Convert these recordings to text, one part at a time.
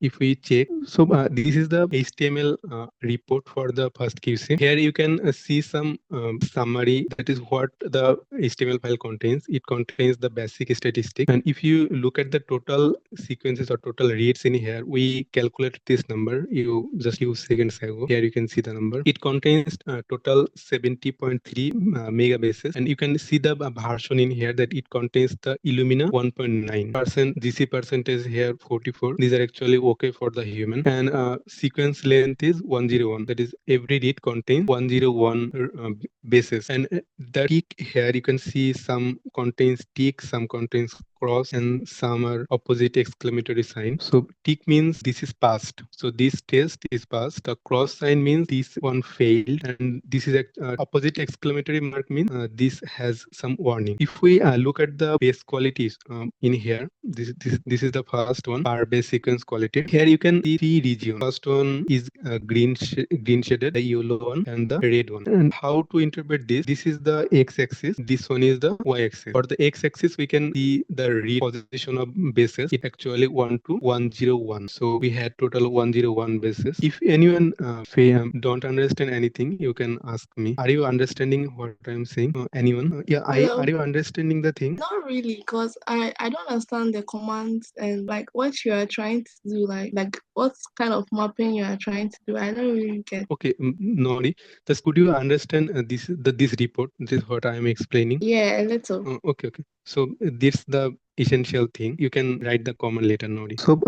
if we check, so this is the HTML report for the FastQC. Here you can see some summary, that is what the HTML file contains. It contains the basic statistic, and if you look at the total sequences or total reads in here, we calculated this number you just few seconds ago. Here you can see the number. It contains total 70.3 megabases, and you can see the version in here that it contains the Illumina 1.9%. GC percentage here 44. These are actually okay for the human, and sequence length is 101. That is, every read contains 101 bases, and the tick here you can see some contains tick, some contains cross, and some are opposite exclamatory sign. So tick means this is passed, so this test is passed. The cross sign means this one failed, and this is opposite exclamatory mark means this has some warning. If we look at the base qualities in here, this is the first one, per base sequence quality. Here you can see three regions. First one is green shaded, the yellow one, and the red one. And how to interpret this? This is the x-axis, this one is the y-axis. For the x-axis we can see the read position of bases. It actually 1 to 101, so we had total 101 bases. If anyone don't understand anything, you can ask me. Are you understanding what I'm saying? Anyone? Are you understanding the thing? Not really, because I don't understand the commands and like what you are trying to do, like what kind of mapping you are trying to do. I don't really get. Okay, Nori, just could you understand this report? This is what I am explaining. Yeah, a little. Okay. So this the essential thing. You can write the comment later, Nori. So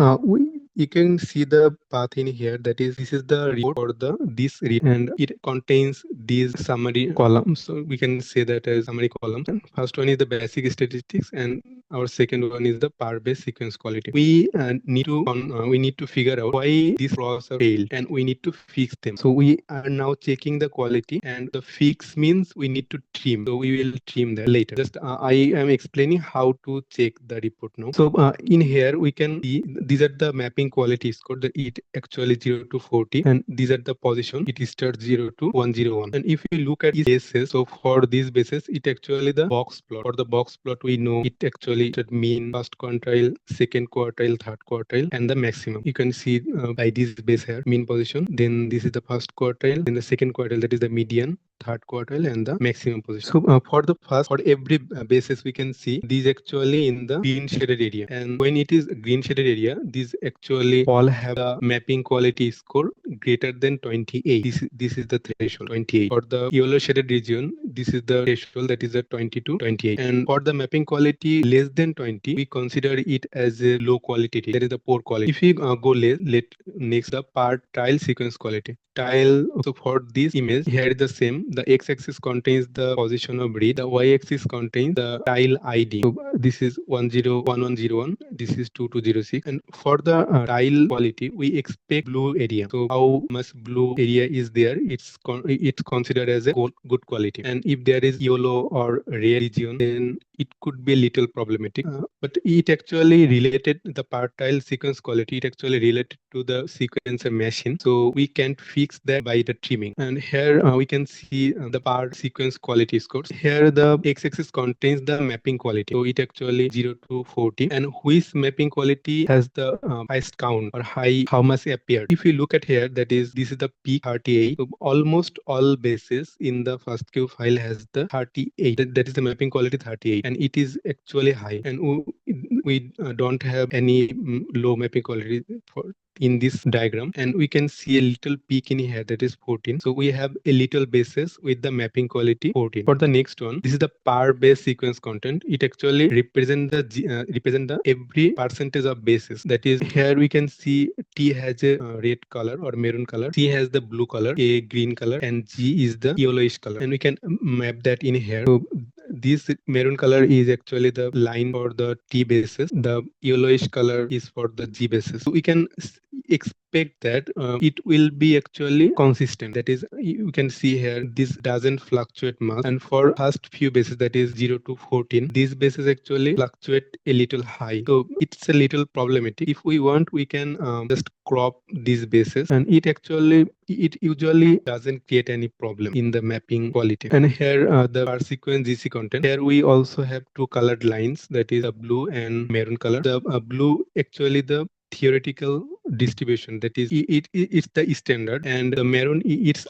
you can see the path in here. That is, this is the report for the this read, and it contains these summary columns. So we can say that as summary columns. And first one is the basic statistics, and our second one is the per base sequence quality. We need to figure out why these flaws are failed, and we need to fix them. So we are now checking the quality, and the fix means we need to trim. So we will trim that later. Just I am explaining how to check the report now. So in here we can see these are the mapping quality score, that it actually 0 to 40, and these are the position. It starts 0 to 101. And if you look at these bases, so for these bases, it actually the box plot. For the box plot, we know it actually should mean first quartile, second quartile, third quartile, and the maximum. You can see by this base here, mean position. Then this is the first quartile, then the second quartile, that is the median, third quartile, and the maximum position. So for every basis, we can see these actually in the green shaded area, and when it is green shaded area, these actually all have the mapping quality score greater than 28. This is the threshold, 28. For the yellow shaded region, this is the threshold, that is a 20 to 28. And for the mapping quality less than 20, we consider it as a low quality. That is the poor quality. If we go next, the part tile sequence quality. Tile, so for this image here is the same. The x-axis contains the position of read, the y-axis contains the tile ID. So this is 101101, this is 2206. And for the tile quality, we expect blue area. So how much blue area is there, it's considered as a good quality. And if there is yellow or red region, then it could be a little problematic. But it actually related, the part tile sequence quality, it actually related to the sequencer machine. So we can't fix that by the trimming. And here we can see the part sequence quality scores. Here the x-axis contains the mapping quality. So it actually 0 to 40. And which mapping quality has the highest count or high, how much appeared. If you look at here, that is, this is the peak 38. So almost all bases in the FastQ file has the 38. That is the mapping quality 38. And it is actually high. And we don't have any low mapping quality in this diagram, and we can see a little peak in here, that is 14. So we have a little bases with the mapping quality 14. For the next one, this is the per base sequence content. It actually represent the every percentage of bases. That is, here we can see T has a red color or maroon color, C has the blue color, A green color, and G is the yellowish color, and we can map that in here. So this maroon color is actually the line for the T bases. The yellowish color is for the G bases. So we can expect that it will be actually consistent. That is, you can see here, this doesn't fluctuate much. And for first few bases, that is 0 to 14, these bases actually fluctuate a little high. So it's a little problematic. If we want, we can just crop these bases, and it usually doesn't create any problem in the mapping quality. And here the per sequence GC content, here we also have two colored lines, that is a blue and maroon color. The blue actually the theoretical distribution, that is it's the standard, and the maroon it's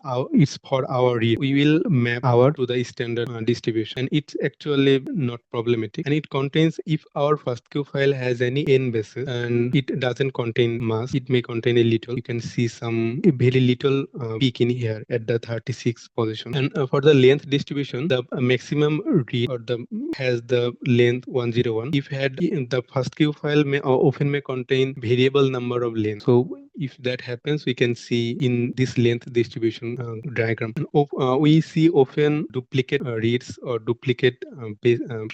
for our read. We will map our to the standard distribution, and it's actually not problematic, and it contains, if our FastQ file has any n bases and it doesn't contain mass, it may contain a little. You can see some very little peak in here at the 36th position. And for the length distribution, the maximum read or the has the length 101. If had the FastQ file may often may contain variable number of lengths. So if that happens, we can see in this length distribution diagram. And we see often duplicate reads or duplicate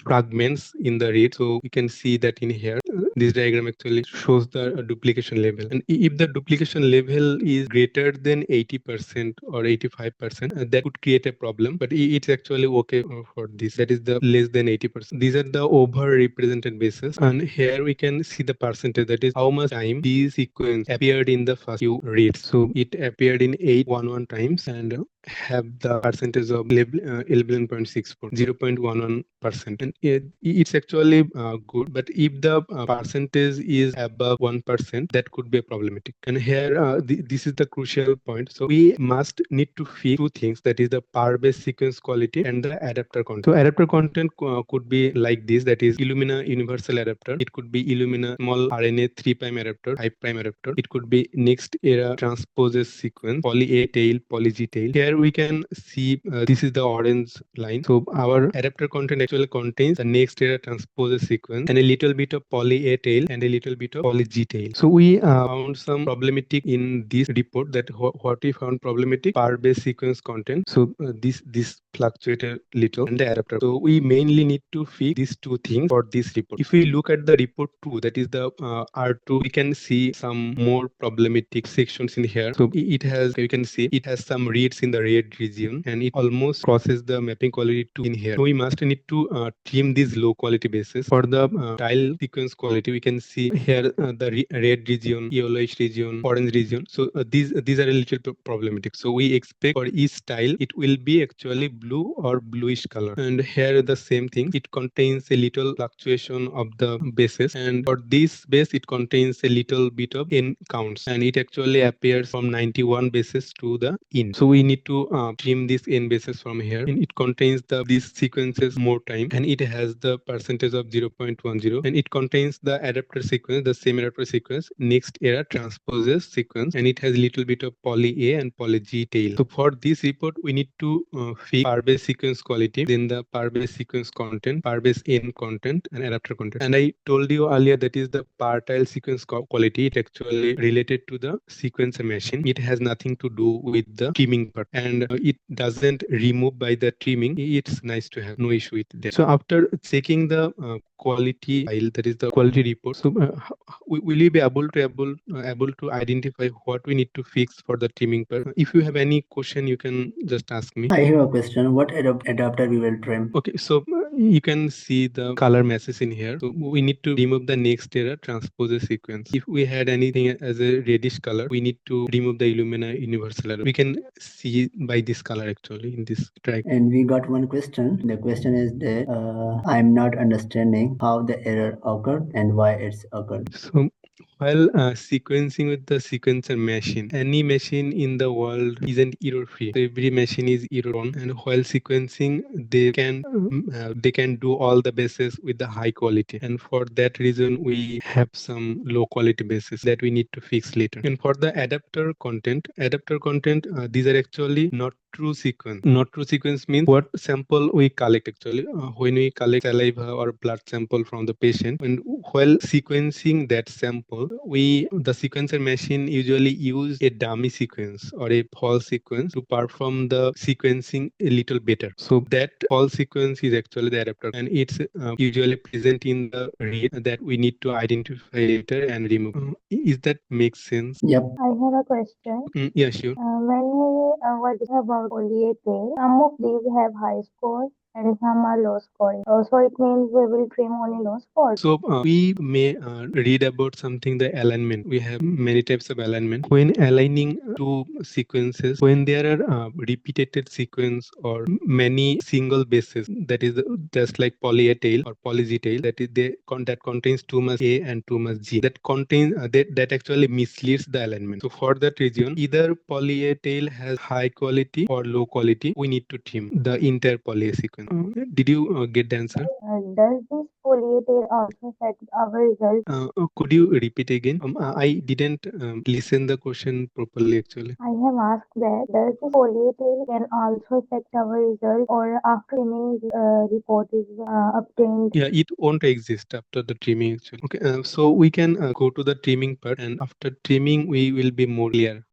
fragments in the read. So we can see that in here. This diagram actually shows the duplication level. And if the duplication level is greater than 80% or 85%, that could create a problem. But it's actually okay for this. That is the less than 80%. These are the over-represented bases. And here we can see the percentage. That is how much time this sequence appeared in the first few reads. So it appeared in 811 times and have the percentage of 11.64, 0.11%. And it's actually good. But if the percentage is above 1%, that could be problematic. And here, this is the crucial point. So we must need to fix two things, that is the par-base sequence quality and the adapter content. So adapter content could be like this, that is Illumina universal adapter. It could be Illumina small RNA 3' adapter, 5' adapter. It could be next era transposes sequence, poly A tail, poly G tail. Here we can see this is the orange line. So our adapter content actually contains the next era transposes sequence and a little bit of poly A tail and a little bit of poly G tail. So we found some problematic in this report. That what we found problematic, par-base sequence content. So this fluctuated little and the adapter. So we mainly need to fix these two things for this report. If we look at the report 2, that is the R2, we can see some more problematic sections in here. So it has, you can see it has some reads in the red region and it almost crosses the mapping quality 2 in here. So we must need to trim these low quality bases. For the tile sequence quality, we can see here the red region, yellowish region, orange region. So these are a little bit problematic. So we expect for each tile it will be actually blue or bluish color. And here the same thing, it contains a little fluctuation of the bases, and for this base it contains a little bit of n counts, and it actually appears from 91 bases to the in. So we need to trim this n bases from here, and it contains these sequences more time, and it has the percentage of 0.10, and it contains the adapter sequence, the same adapter sequence, next era transposes sequence, and it has a little bit of poly A and poly G tail. So for this report, we need to fix par-base sequence quality, then the par-base sequence content, par-base n content, and adapter content. And I told you earlier that is the par-tile sequence quality. It actually related to the sequencer machine. It has nothing to do with the trimming part, and it doesn't remove by the trimming. It's nice to have, no issue with that. So after checking the quality file, that is the quality report, so will you be able to identify what we need to fix for the trimming part? If you have any question, you can just ask me. I have a question. What adapter we will trim? Okay, so you can see the color message in here. So we need to remove the next era transpose sequence. If we had anything as a reddish color, we need to remove the Illumina universal error. We can see by this color actually in this track. And we got one question. The question is that I'm not understanding how the error occurred and why it's occurred. So while sequencing with the sequencer machine, any machine in the world isn't error free. So every machine is error prone, and while sequencing, they can do all the bases with the high quality. And for that reason, we have some low quality bases that we need to fix later. And for the adapter content, these are actually not true sequence. Not true sequence means what sample we collect actually. When we collect saliva or blood sample from the patient, and while sequencing that sample, the sequencer machine usually use a dummy sequence or a false sequence to perform the sequencing a little better. So that false sequence is actually the adapter, and it's usually present in the read that we need to identify later and remove. Is that make sense? Yep. I have a question. Yeah, sure. When we were discussing about polyA, some of these have high scores and some are low scoring. So it means we will trim only low scores. So we may read about something, the alignment. We have many types of alignment. When aligning two sequences, when there are repeated sequence or many single bases, that is just like poly A tail or poly Z tail, that is that contains too much A and too much G. That contains that actually misleads the alignment. So for that reason, either poly A tail has high quality or low quality. We need to trim the entire poly A sequence. Did you get the answer? Does this polyA also affect our results? Could you repeat again? I didn't listen the question properly actually. I have asked that does this polyA can also affect our results or after trimming report is obtained? Yeah, it won't exist after the trimming actually. Okay, so we can go to the trimming part, and after trimming we will be more clear